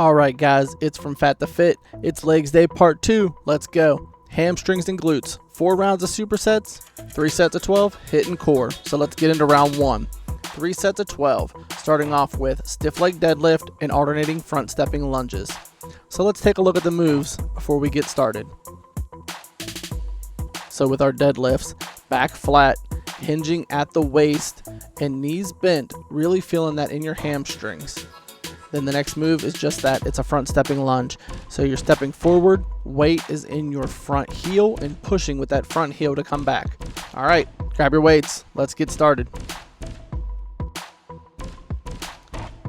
Alright guys, it's from Fat to Fit. It's Legs Day Part 2. Let's go. Hamstrings and glutes. 4 rounds of supersets, 3 sets of 12, hit and core. So let's get into round 1. 3 sets of 12, starting off with stiff leg deadlift and alternating front stepping lunges. So let's take a look at the moves before we get started. So with our deadlifts, back flat, hinging at the waist and knees bent, really feeling that in your hamstrings. Then the next move is just that, it's a front stepping lunge. So you're stepping forward, weight is in your front heel and pushing with that front heel to come back. All right, grab your weights, let's get started.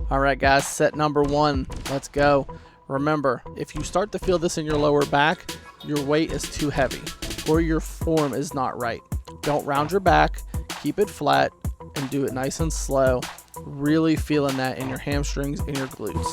All right guys, set number 1, let's go. Remember, if you start to feel this in your lower back, your weight is too heavy or your form is not right. Don't round your back, keep it flat and do it nice and slow. Really feeling that in your hamstrings and your glutes.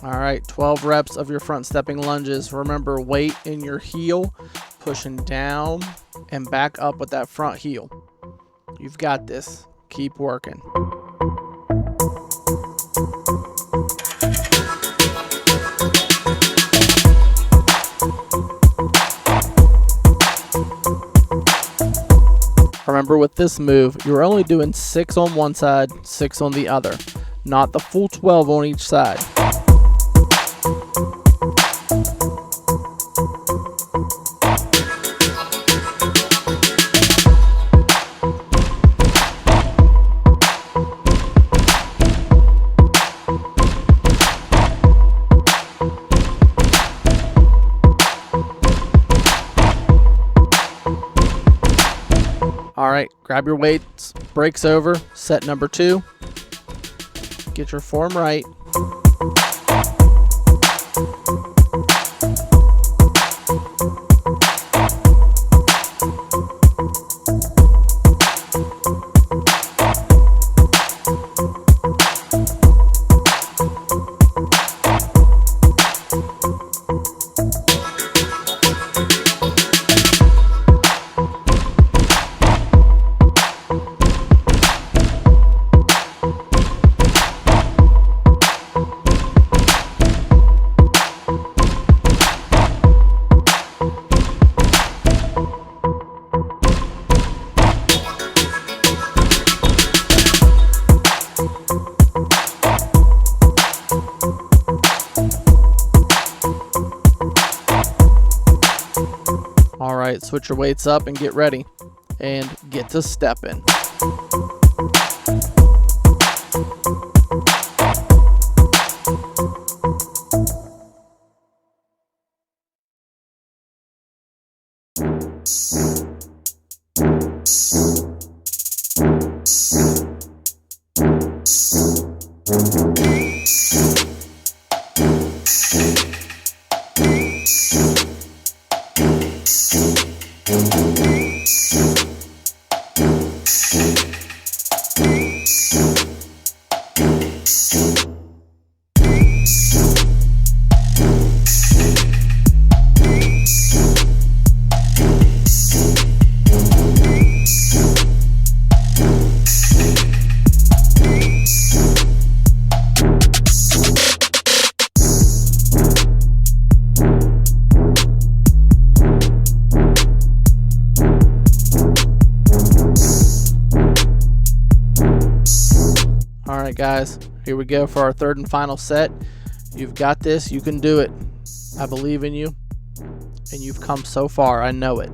Alright, 12 reps of your front stepping lunges. Remember, weight in your heel, pushing down and back up with that front heel. You've got this. Keep working. Remember, with this move, you're only doing 6 on one side, 6 on the other, not the full 12 on each side. Alright, grab your weights, breaks over, set number 2. Get your form right. Alright, switch your weights up and get ready. And get to stepping. Alright guys, here we go for our 3rd and final set. You've got this, you can do it. I believe in you, and you've come so far, I know it.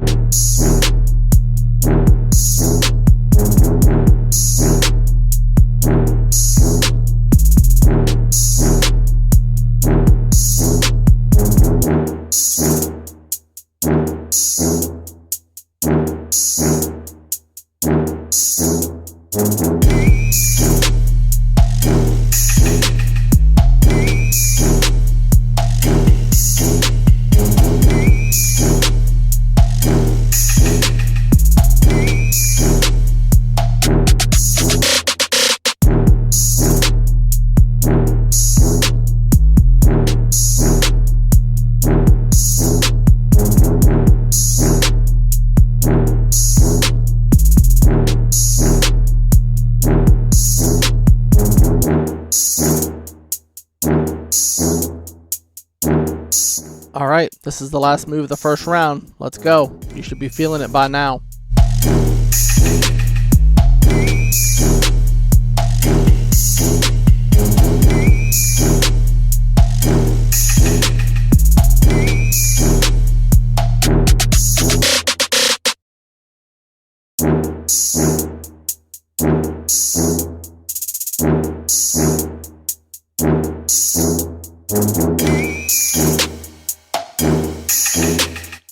All right, this is the last move of the first round. Let's go. You should be feeling it by now.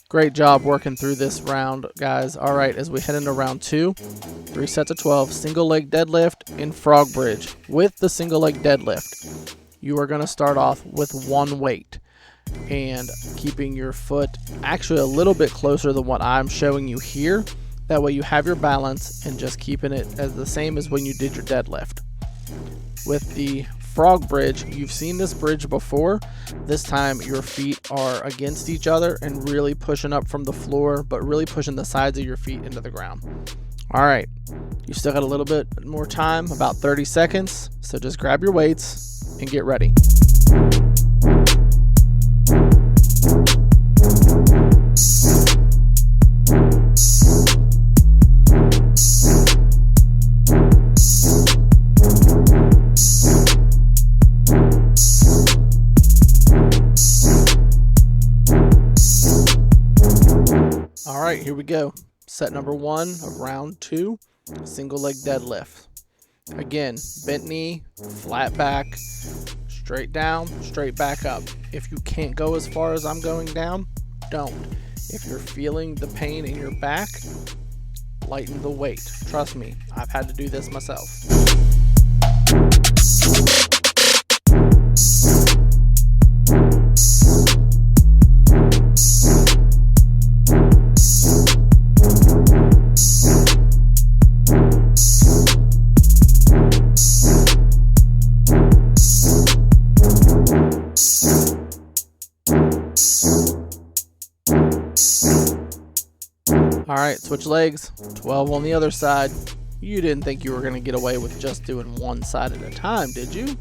Great job working through this round, guys. All right, as we head into round 2, 3 sets of 12, single leg deadlift and frog bridge. With the single leg deadlift, you are going to start off with one weight and keeping your foot actually a little bit closer than what I'm showing you here. That way you have your balance and just keeping it as the same as when you did your deadlift. With the frog bridge, you've seen this bridge before. This time your feet are against each other and really pushing up from the floor, but really pushing the sides of your feet into the ground. All right, you still got a little bit more time, about 30 seconds. So just grab your weights and get ready. All right, here we go. Set number 1 of round 2, single leg deadlift. Again, bent knee, flat back, straight down, straight back up. If you can't go as far as I'm going down, don't. If you're feeling the pain in your back, lighten the weight. Trust me, I've had to do this myself. All right, switch legs, 12 on the other side. You didn't think you were going to get away with just doing one side at a time, did you?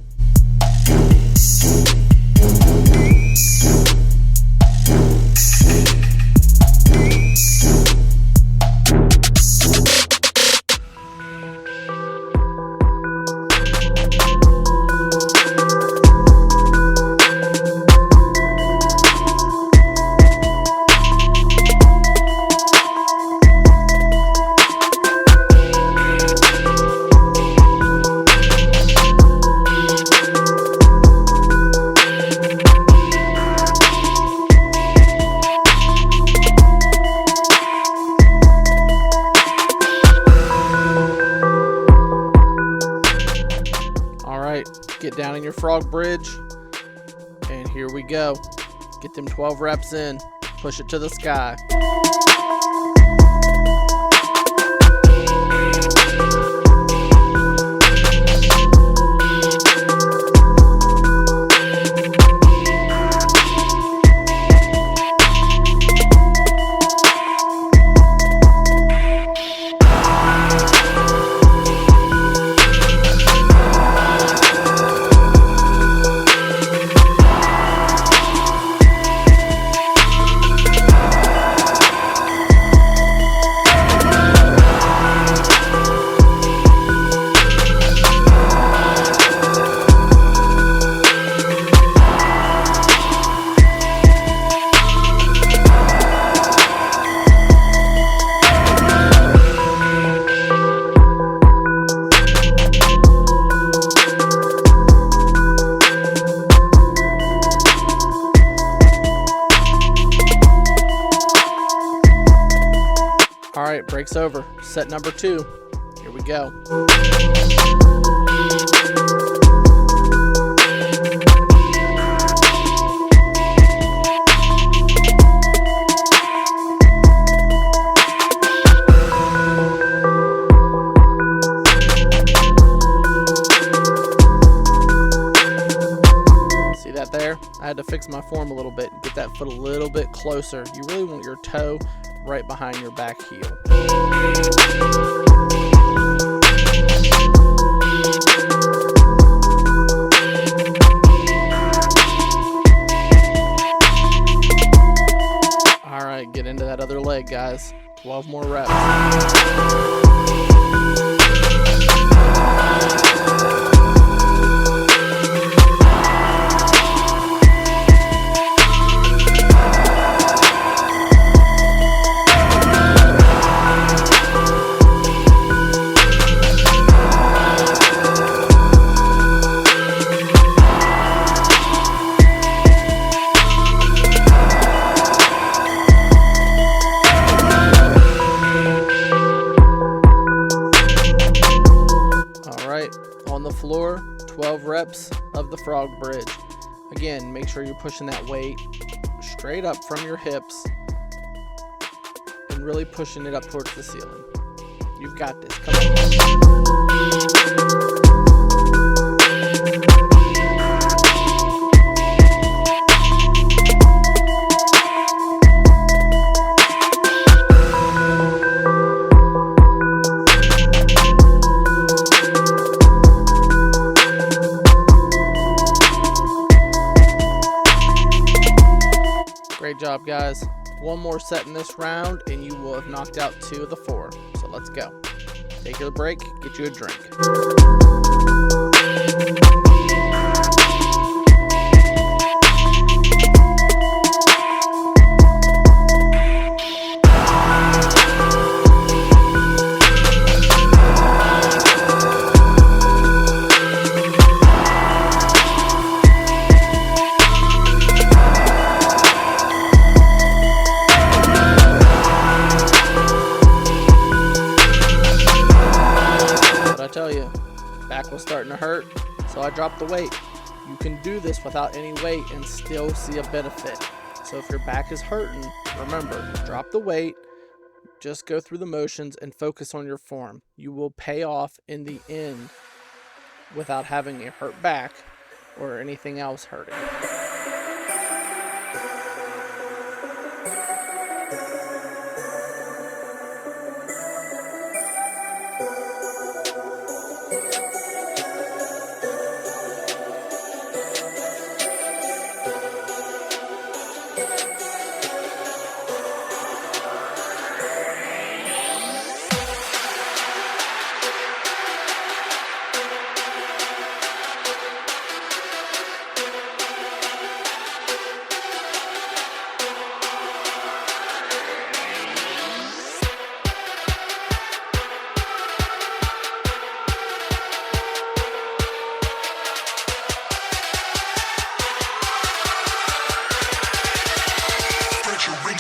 Get down in your frog bridge, and here we go. Get them 12 reps in, push it to the sky. All right, break's over. Set number 2. Here we go. See that there? I had to fix my form a little bit and get that foot a little bit closer. You really want your toe right behind your back heel. other leg, guys. 12 more reps. On the floor, 12 reps of the frog bridge. Again, make sure you're pushing that weight straight up from your hips and really pushing it up towards the ceiling. You've got this. Come on. Great job, guys. One more set in this round and you will have knocked out 2 of the 4. So let's go. Take a break, get you a drink. Tell you, back was starting to hurt, so I dropped the weight. You can do this without any weight and still see a benefit. So if your back is hurting, remember, drop the weight, just go through the motions and focus on your form. You will pay off in the end without having a hurt back or anything else hurting.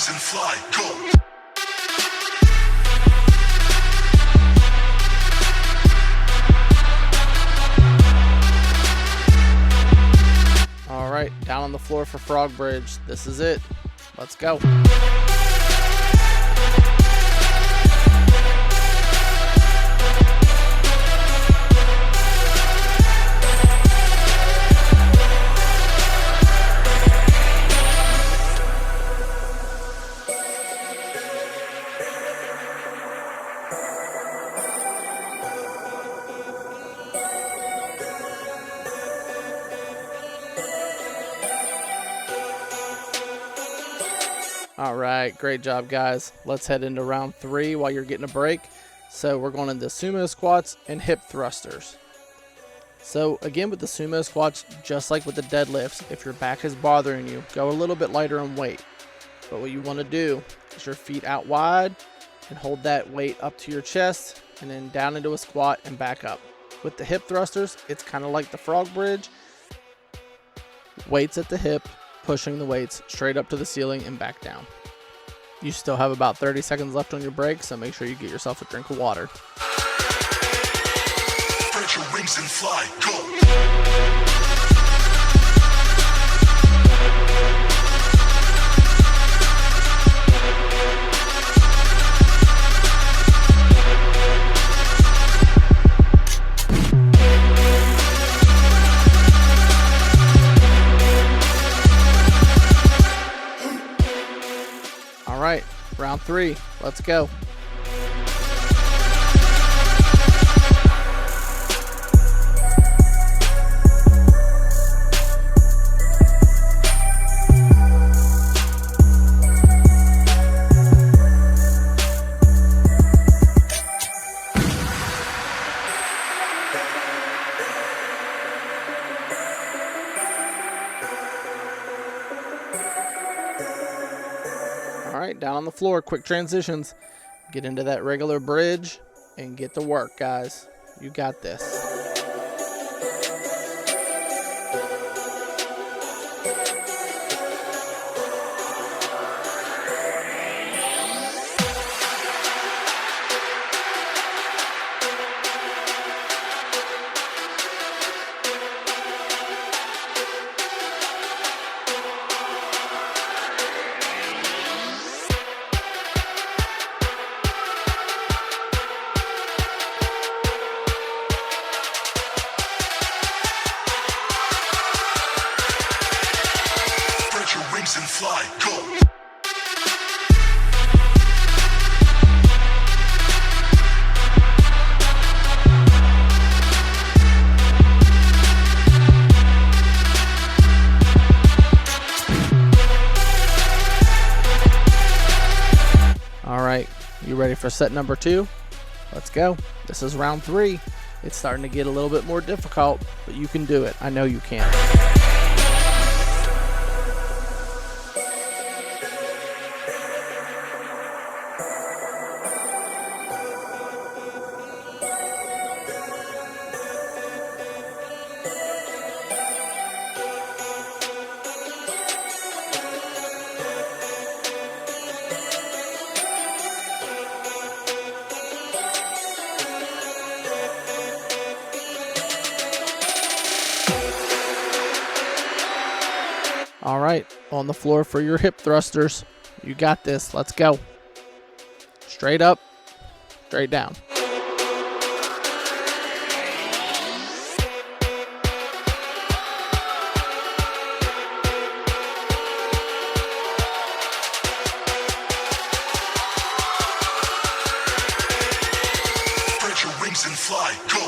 And fly, go! All right, down on the floor for frog bridge. This is it. Let's go. All right, great job, guys. Let's head into round 3 while you're getting a break. So we're going into sumo squats and hip thrusters. So again, with the sumo squats, just like with the deadlifts, if your back is bothering you, go a little bit lighter on weight. But what you want to do is your feet out wide and hold that weight up to your chest and then down into a squat and back up. With the hip thrusters, it's kind of like the frog bridge. Weights at the hip, pushing the weights straight up to the ceiling and back down. You still have about 30 seconds left on your break, so make sure you get yourself a drink of water. Spread your wings and fly, go! All right, round 3, let's go. right, down on the floor, quick transitions. Get into that regular bridge and get to work, guys. You got this. Spread your wings and fly, go! All right, you ready for set number 2? Let's go. This is round 3. It's starting to get a little bit more difficult, but you can do it. I know you can. All right, on the floor for your hip thrusters. You got this. Let's go. Straight up, straight down. Spread your wings and fly, go!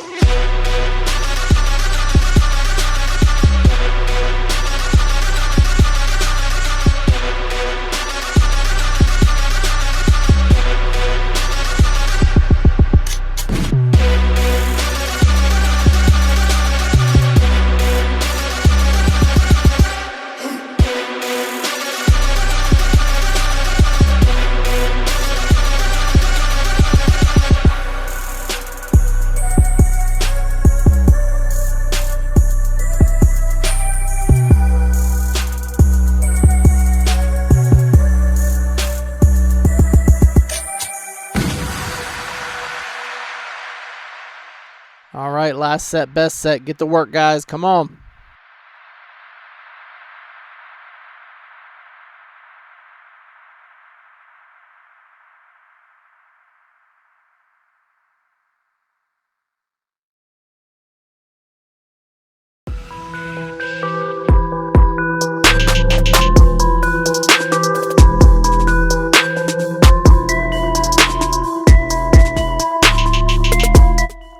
All right, last set, best set. Get to work, guys. Come on.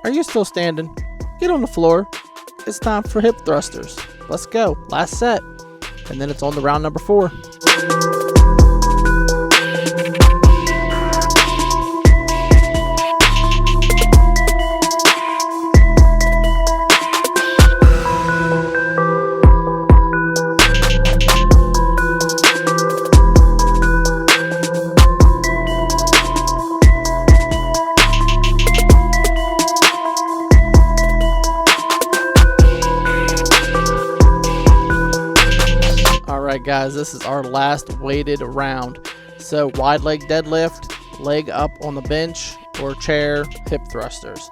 Are you still standing? Get on the floor. It's time for hip thrusters. Let's go. Last set. And then it's on to round number 4. Alright guys, this is our last weighted round. So wide leg deadlift, leg up on the bench or chair, hip thrusters.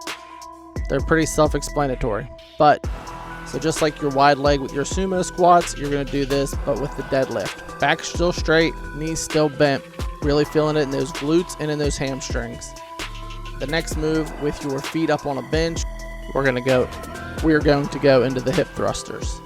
They're pretty self-explanatory. But, so just like your wide leg with your sumo squats, you're going to do this, but with the deadlift. Back still straight, knees still bent. Really feeling it in those glutes and in those hamstrings. The next move with your feet up on a bench, we're going to go into the hip thrusters.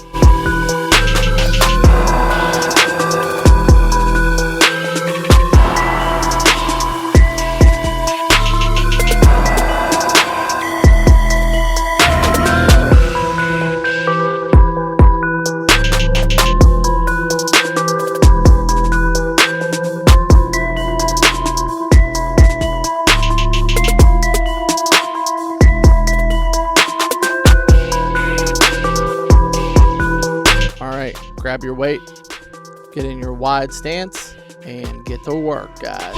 Grab your weight, get in your wide stance, and get to work, guys.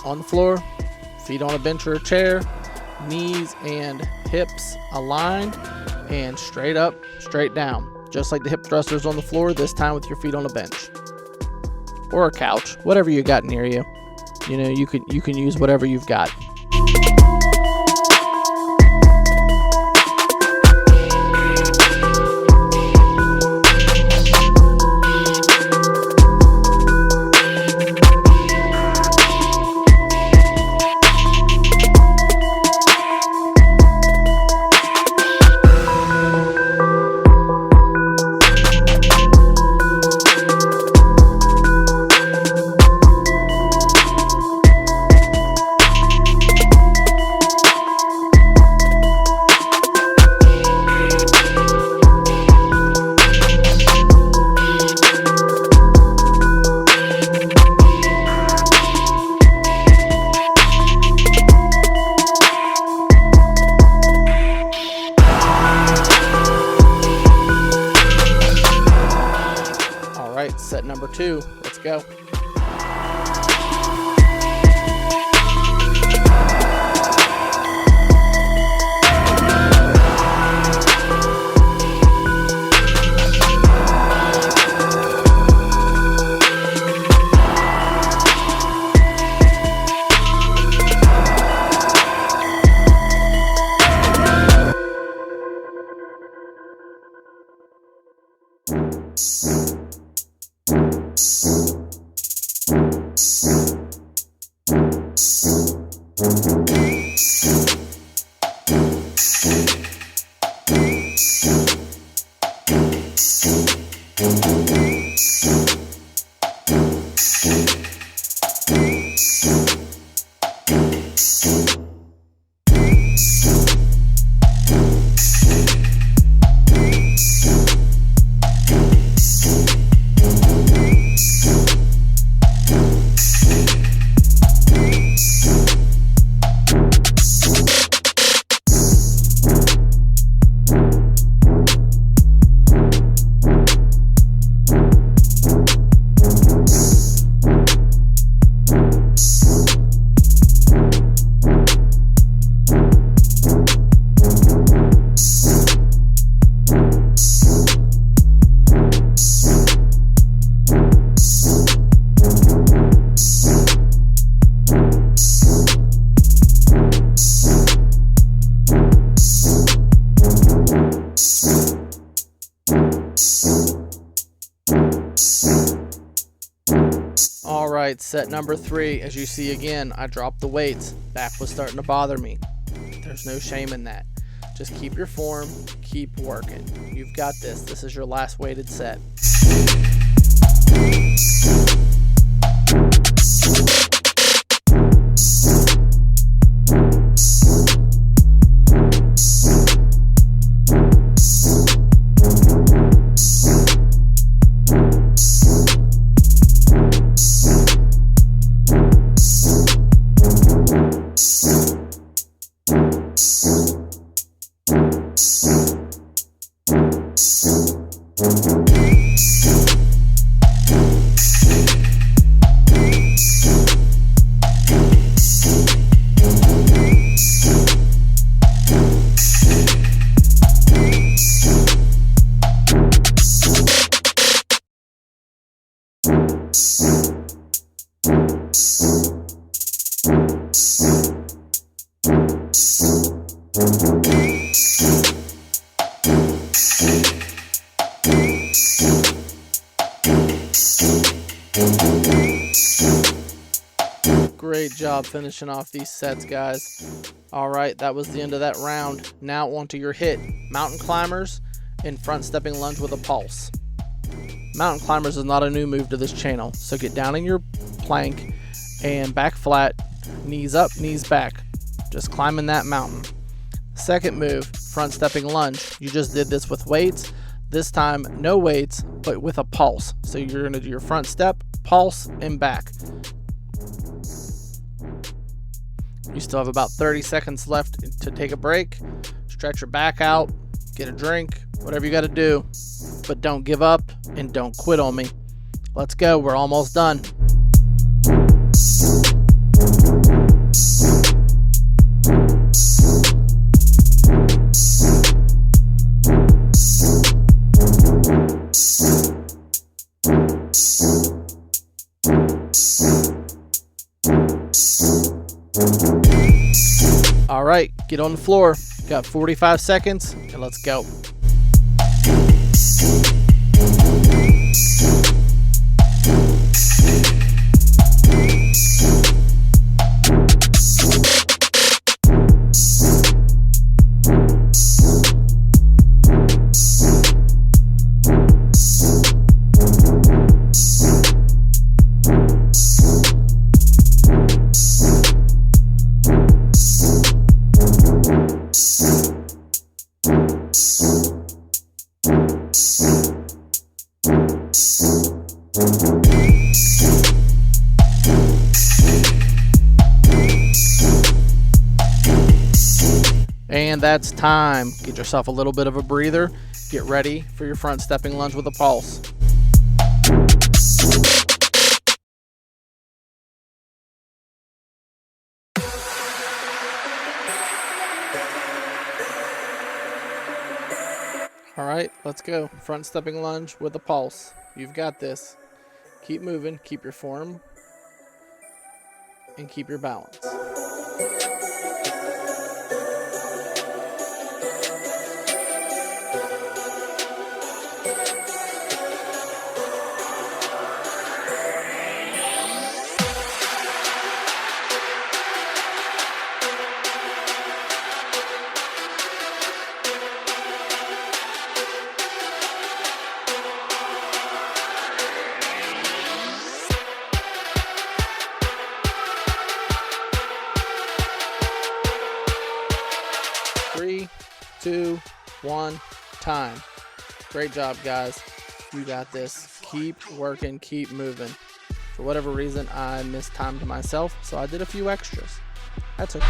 On the floor, feet on a bench or a chair, knees and hips aligned, and straight up, straight down. Just like the hip thrusters on the floor, this time with your feet on a bench or a couch, whatever you got near you. You know, you can use whatever you've got. Set number 2, let's go. All right, set number 3. As you see again, I dropped the weights. Back was starting to bother me. There's no shame in that. Just keep your form, keep working. You've got this. This is your last weighted set. Great job finishing off these sets, guys. All right, that was the end of that round. Now onto your hit, mountain climbers and front stepping lunge with a pulse. Mountain climbers is not a new move to this channel, so get down in your plank and back flat, knees up, knees back, just climbing that mountain. Second move, front stepping lunge. You just did this with weights. This time, no weights, but with a pulse. So you're gonna do your front step, pulse, and back. You still have about 30 seconds left to take a break. Stretch your back out, get a drink, whatever you gotta do. But don't give up and don't quit on me. Let's go, we're almost done. All right, get on the floor. Got 45 seconds and let's go. And that's time. Get yourself a little bit of a breather. Get ready for your front stepping lunge with a pulse. All right, let's go. Front stepping lunge with a pulse. You've got this. Keep moving, keep your form, and keep your balance. Three, two, one, time. Great job, guys. You got this. Keep working, keep moving. For whatever reason, I mistimed myself, so I did a few extras. That's okay.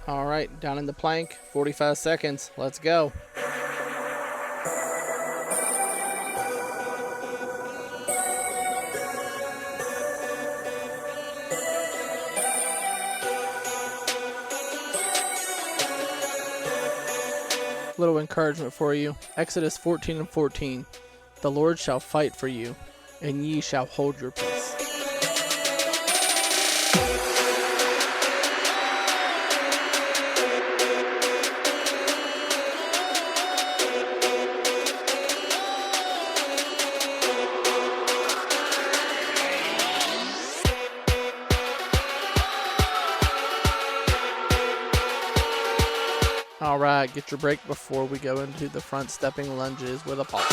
All right, down in the plank, 45 seconds. Let's go. Little encouragement for you. Exodus 14:14. The Lord shall fight for you, and ye shall hold your peace. All right, get your break before we go into the front stepping lunges with a pulse.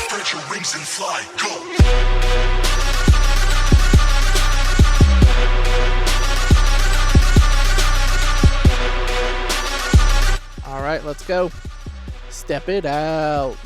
Spread your wings and fly, go! All right, let's go. Step it out.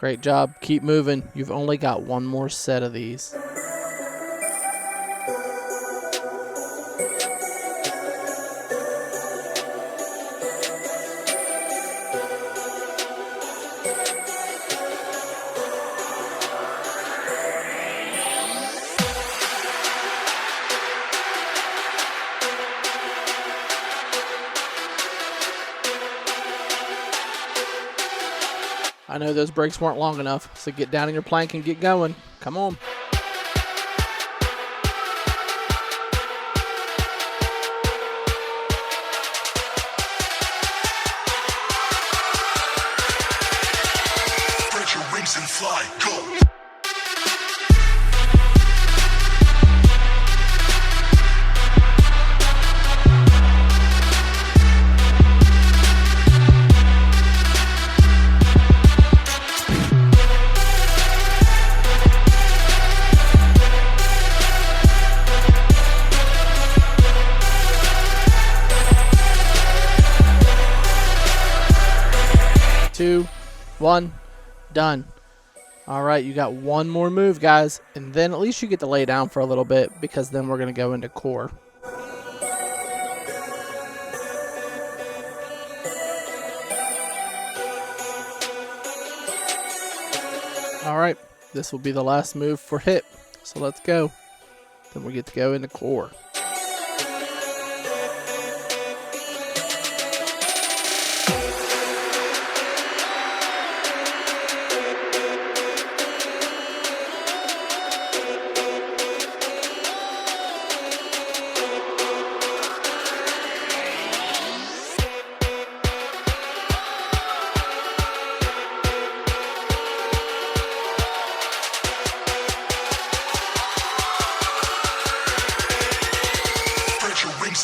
Great job. Keep moving. You've only got one more set of these. I know those breaks weren't long enough, so get down in your plank and get going. Come on. Spread your wings and fly. Go. Two, one, done. All right, you got one more move, guys, and then at least you get to lay down for a little bit, because then we're going to go into core. All right, this will be the last move for hip, so let's go. Then we get to go into core.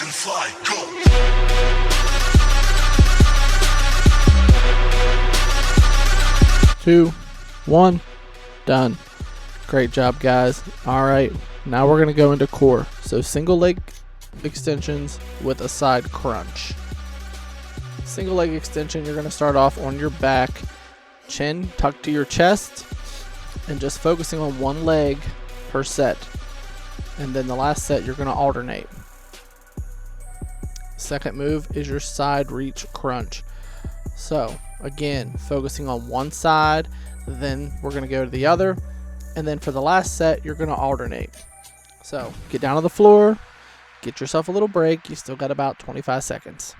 And fly. Go. 2, 1, done. Great job, guys. All right, now we're gonna go into core. So single leg extensions with a side crunch. Single leg extension, you're gonna start off on your back, chin tucked to your chest, and just focusing on one leg per set. And then the last set, you're gonna alternate. Second move is your side reach crunch. So again, focusing on one side, then we're going to go to the other, and then for the last set you're going to alternate. So get down on the floor, get yourself a little break. You still got about 25 seconds.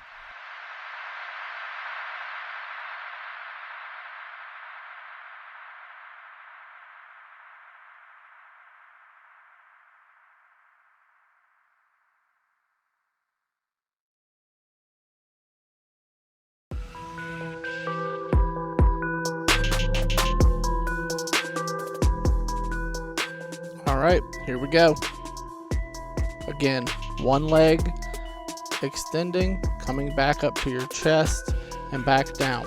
All right, here we go. Again, one leg extending, coming back up to your chest and back down.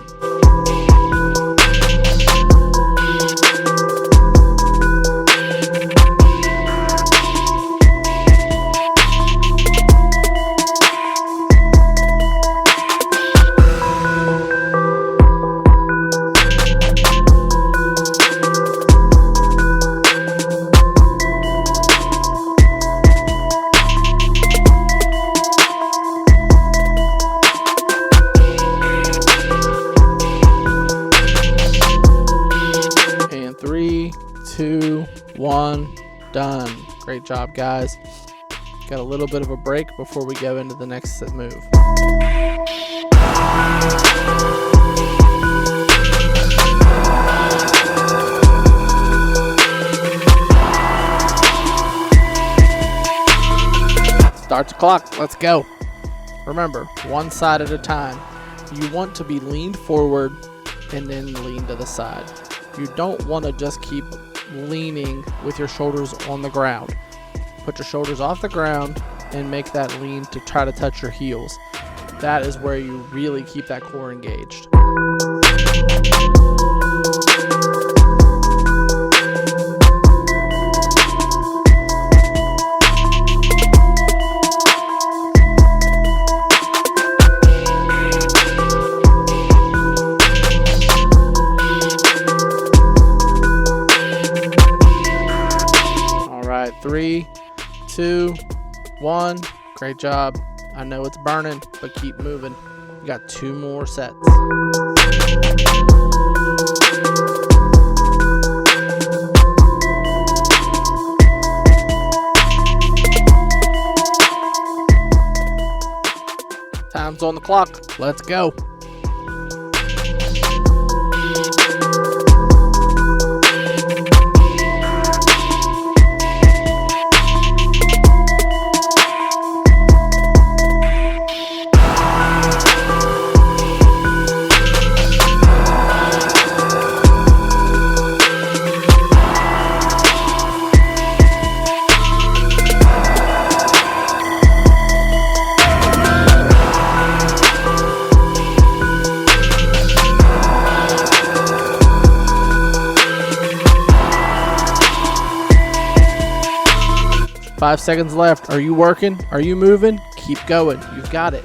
And 3, 2, 1, done. Great job, guys. Got a little bit of a break before we go into the next move. Start the clock. Let's go. Remember, one side at a time. You want to be leaned forward and then lean to the side. You don't want to just keep leaning with your shoulders on the ground. Put your shoulders off the ground and make that lean to try to touch your heels. That is where you really keep that core engaged. right, 3, 2, 1. Great job. I know it's burning, but keep moving. You got 2 more sets. Time's on the clock. Let's go. Five seconds left. Are you working? Are you moving? Keep going. You've got it.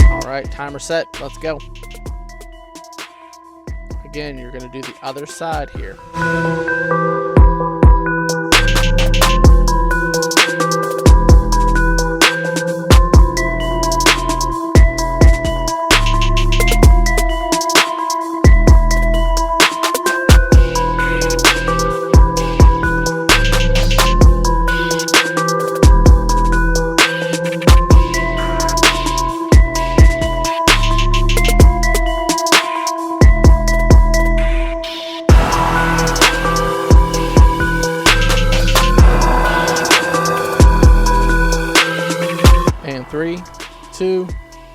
All right, timer set. Let's go. Again, you're going to do the other side here. And 3, 2,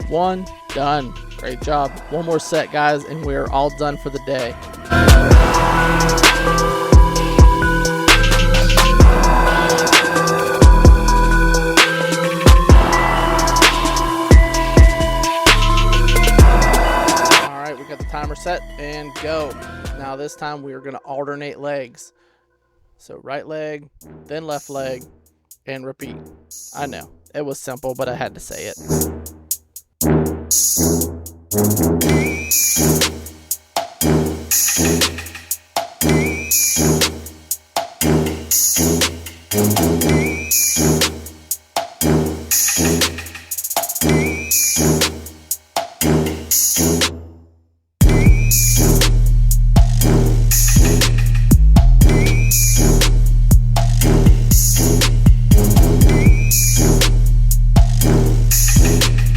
1, done. Great job. One more set, guys, and we're all done for the day. All right, we got the timer set and go. Now this time we are going to alternate legs. So right leg, then left leg, and repeat. I know. It was simple, but I had to say it.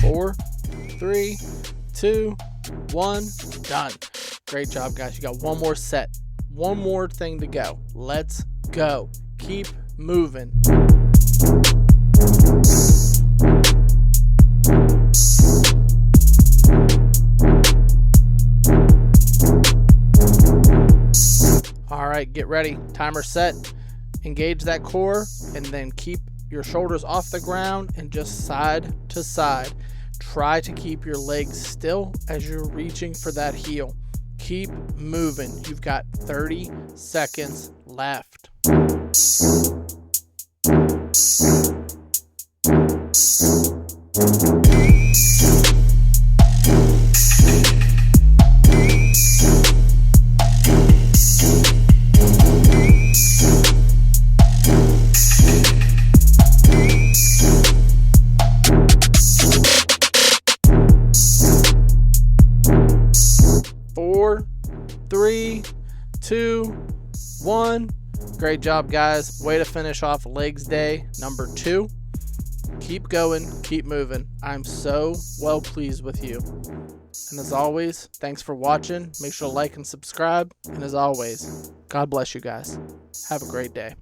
Four, 3, 2, 1, done. Great job, guys. You got one more set. One more thing to go. Let's go. Keep moving. All right, get ready. Timer set. Engage that core and then keep your shoulders off the ground and just side to side. Try to keep your legs still as you're reaching for that heel. Keep moving. You've got 30 seconds left. 4, 3, 2, 1. Great job, guys. Way to finish off legs day number 2. Keep going, keep moving. I'm so well pleased with you. And as always, thanks for watching. Make sure to like and subscribe. And as always, God bless you guys. Have a great day.